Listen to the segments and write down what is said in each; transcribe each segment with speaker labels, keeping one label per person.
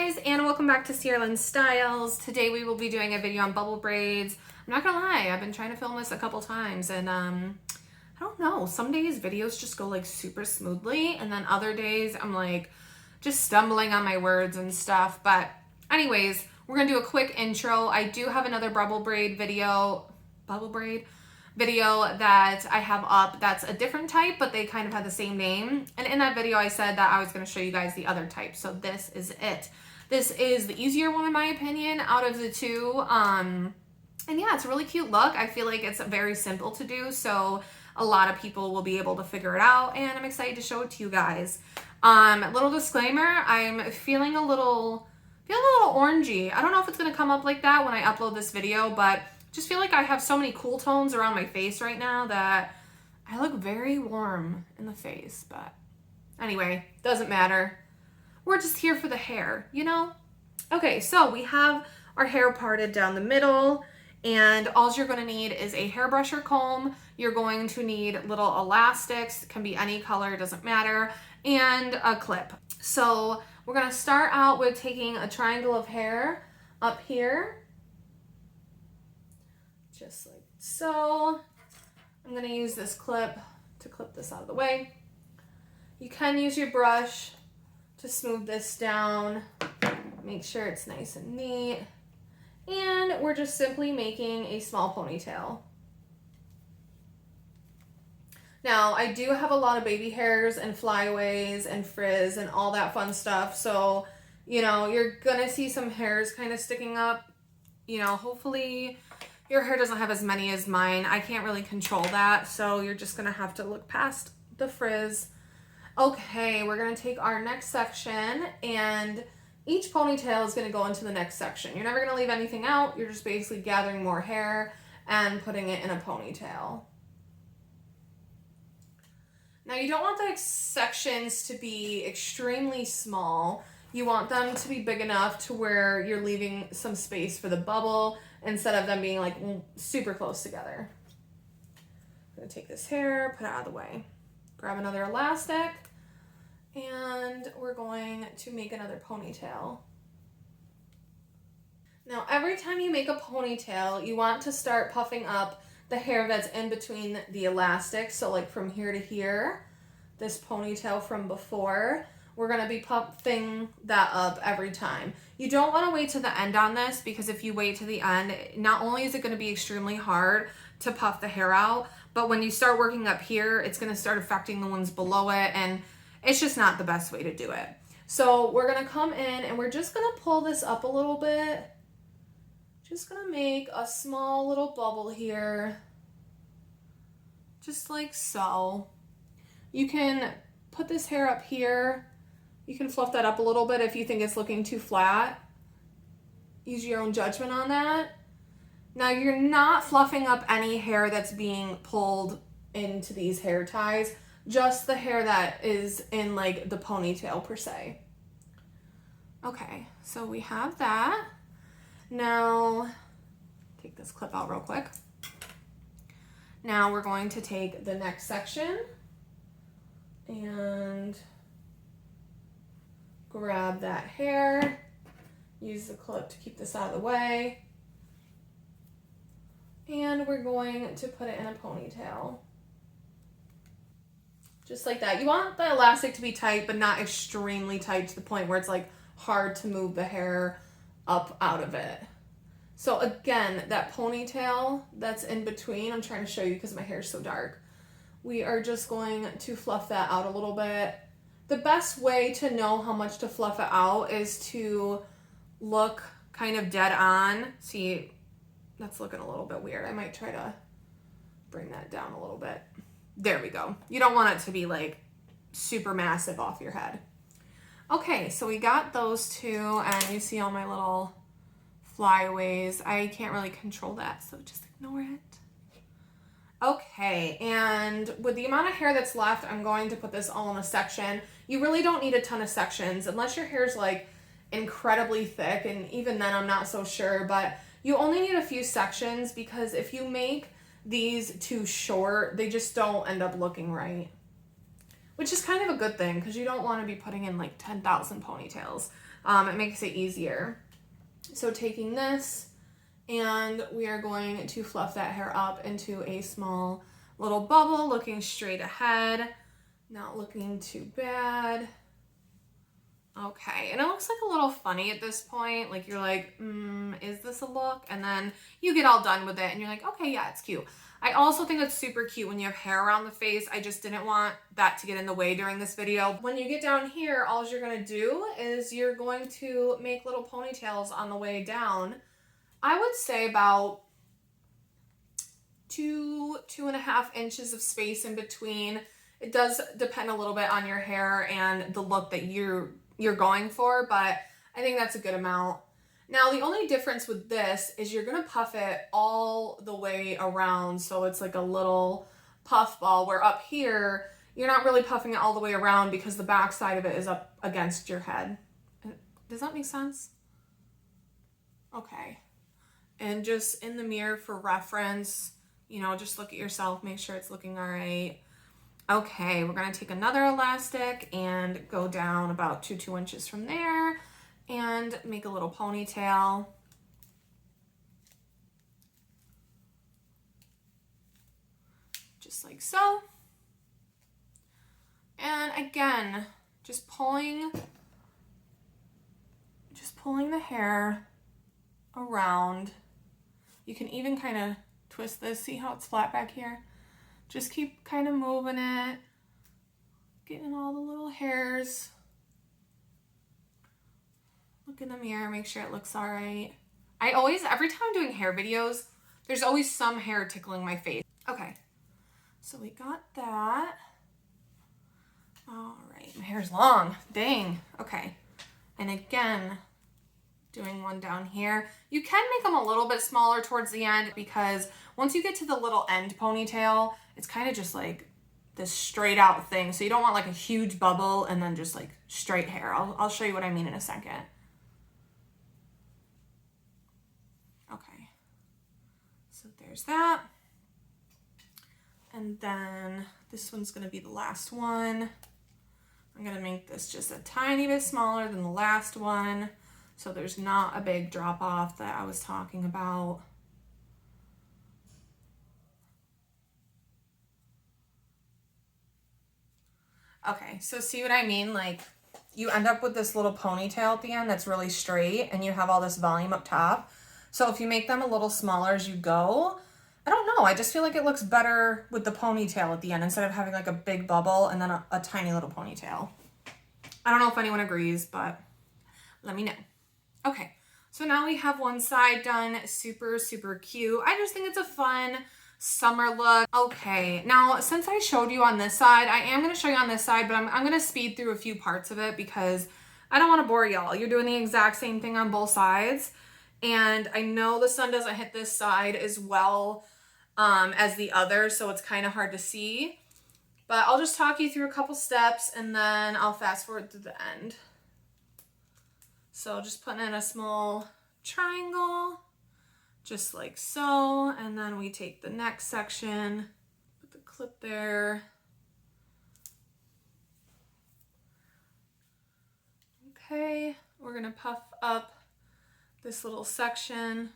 Speaker 1: guys, and welcome back to Sierra Lynn Styles. Today we will be doing a video on bubble braids. I'm not gonna lie, I've been trying to film this a couple times and I don't know, some days videos just go like super smoothly and then other days I'm like just stumbling on my words and stuff. But anyways, we're gonna do a quick intro. I do have another bubble braid video that I have up that's a different type, but they kind of have the same name. And in that video, I said that I was going to show you guys the other type. So this is it. This is the easier one, in my opinion, out of the two. And yeah, it's a really cute look. I feel like it's very simple to do, so a lot of people will be able to figure it out, and I'm excited to show it to you guys. Little disclaimer, I'm feeling a little orangey. I don't know if it's going to come up like that when I upload this video, but just feel like I have so many cool tones around my face right now that I look very warm in the face. But anyway, doesn't matter. We're just here for the hair, you know? Okay, so we have our hair parted down the middle, and all you're going to need is a hairbrush or comb. You're going to need little elastics, can be any color, doesn't matter, and a clip. So we're going to start out with taking a triangle of hair up here, just like so. I'm going to use this clip to clip this out of the way. You can use your brush to smooth this down, make sure it's nice and neat. And we're just simply making a small ponytail. Now, I do have a lot of baby hairs and flyaways and frizz and all that fun stuff. So, you know, you're going to see some hairs kind of sticking up. You know, hopefully your hair doesn't have as many as mine. I can't really control that, so you're just gonna have to look past the frizz. Okay, we're gonna take our next section, and each ponytail is gonna go into the next section. You're never gonna leave anything out. You're just basically gathering more hair and putting it in a ponytail. Now, you don't want the sections to be extremely small. You want them to be big enough to where you're leaving some space for the bubble instead of them being like super close together. I'm gonna take this hair, put it out of the way. Grab another elastic, and we're going to make another ponytail. Now, every time you make a ponytail, you want to start puffing up the hair that's in between the elastics. So like from here to here, this ponytail from before, we're going to be puffing that up every time. You don't want to wait to the end on this, because if you wait to the end, not only is it going to be extremely hard to puff the hair out, but when you start working up here, it's going to start affecting the ones below it, and it's just not the best way to do it. So we're going to come in and we're just going to pull this up a little bit. Just going to make a small little bubble here, just like so. You can put this hair up here. You can fluff that up a little bit if you think it's looking too flat. Use your own judgment on that. Now, you're not fluffing up any hair that's being pulled into these hair ties, just the hair that is in like the ponytail per se. Okay, so we have that. Now, take this clip out real quick. Now we're going to take the next section and grab that hair, use the clip to keep this out of the way, and we're going to put it in a ponytail. Just like that. You want the elastic to be tight, but not extremely tight to the point where it's like hard to move the hair up out of it. So again, that ponytail that's in between, I'm trying to show you because my hair is so dark. We are just going to fluff that out a little bit. The best way to know how much to fluff it out is to look kind of dead on. See, that's looking a little bit weird. I might try to bring that down a little bit. There we go. You don't want it to be like super massive off your head. Okay, so we got those two, and you see all my little flyaways. I can't really control that, so just ignore it. Okay, and with the amount of hair that's left, I'm going to put this all in a section. You really don't need a ton of sections unless your hair's like incredibly thick, and even then I'm not so sure, but you only need a few sections, because if you make these too short, they just don't end up looking right. Which is kind of a good thing, because you don't want to be putting in like 10,000 ponytails. It makes it easier. So taking this, and we are going to fluff that hair up into a small little bubble, looking straight ahead, not looking too bad. Okay, and it looks like a little funny at this point. Like you're like, is this a look? And then you get all done with it and you're like, okay, yeah, it's cute. I also think it's super cute when you have hair around the face. I just didn't want that to get in the way during this video. When you get down here, all you're gonna do is you're going to make little ponytails on the way down. I would say about 2.5 inches of space in between. It does depend a little bit on your hair and the look that you're going for, but I think that's a good amount. Now, the only difference with this is you're gonna puff it all the way around, so it's like a little puff ball, where up here, you're not really puffing it all the way around because the back side of it is up against your head. Does that make sense? Okay. And just in the mirror for reference, you know, just look at yourself, make sure it's looking all right. Okay, we're gonna take another elastic and go down about 2 inches from there and make a little ponytail. Just like so. And again, just pulling the hair around. You can even kind of twist this. See how it's flat back here? Just keep kind of moving it, getting all the little hairs. Look in the mirror, make sure it looks all right. Every time I'm doing hair videos, there's always some hair tickling my face. Okay, so we got that. All right, my hair's long, dang. Okay, and again, doing one down here. You can make them a little bit smaller towards the end because once you get to the little end ponytail, it's kind of just like this straight out thing. So you don't want like a huge bubble and then just like straight hair. I'll show you what I mean in a second. Okay, so there's that. And then this one's gonna be the last one. I'm gonna make this just a tiny bit smaller than the last one, so there's not a big drop off that I was talking about. Okay, so see what I mean? Like you end up with this little ponytail at the end that's really straight and you have all this volume up top. So if you make them a little smaller as you go, I don't know, I just feel like it looks better with the ponytail at the end instead of having like a big bubble and then a tiny little ponytail. I don't know if anyone agrees, but let me know. Okay, so now we have one side done. Super, super cute. I just think it's a fun summer look. Okay, now since I showed you on this side, I am going to show you on this side, but I'm going to speed through a few parts of it because I don't want to bore y'all. You're doing the exact same thing on both sides. And I know the sun doesn't hit this side as well as the other, so it's kind of hard to see. But I'll just talk you through a couple steps and then I'll fast forward to the end. So just putting in a small triangle, just like so. And then we take the next section, put the clip there. Okay, we're gonna puff up this little section.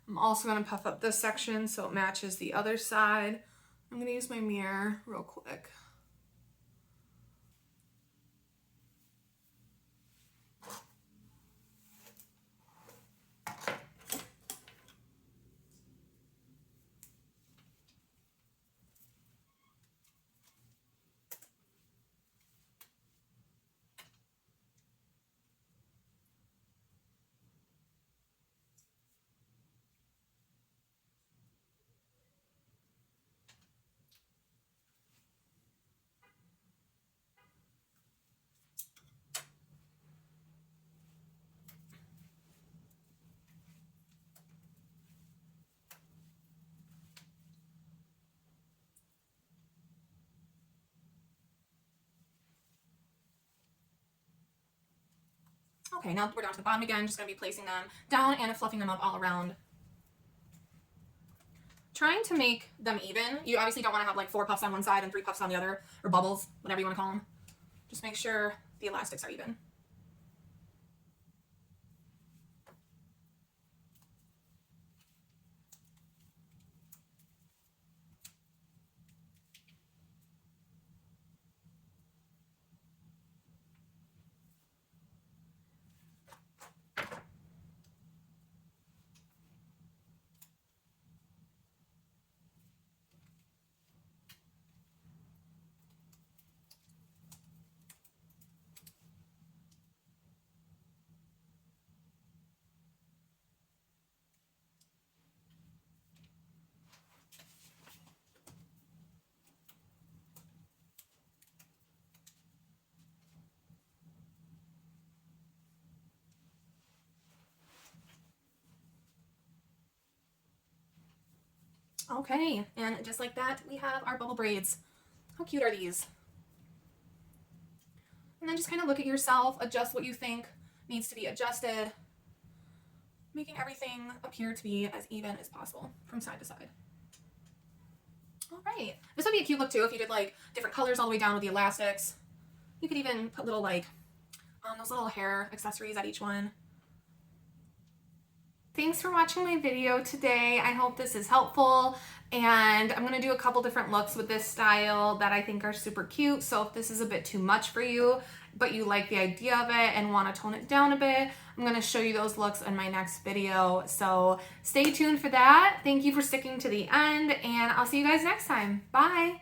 Speaker 1: I'm also gonna puff up this section so it matches the other side. I'm gonna use my mirror real quick. Okay, now we're down to the bottom again. Just going to be placing them down and fluffing them up all around. Trying to make them even. You obviously don't want to have like 4 puffs on one side and 3 puffs on the other, or bubbles, whatever you want to call them. Just make sure the elastics are even. Okay, and just like that, we have our bubble braids. How cute are these? And then just kind of look at yourself, adjust what you think needs to be adjusted, making everything appear to be as even as possible from side to side. All right, this would be a cute look too if you did like different colors all the way down with the elastics. You could even put little like those little hair accessories at each one. Thanks for watching my video today. I hope this is helpful, and I'm gonna do a couple different looks with this style that I think are super cute. So if this is a bit too much for you, but you like the idea of it and want to tone it down a bit, I'm gonna show you those looks in my next video. So stay tuned for that. Thank you for sticking to the end, and I'll see you guys next time. Bye.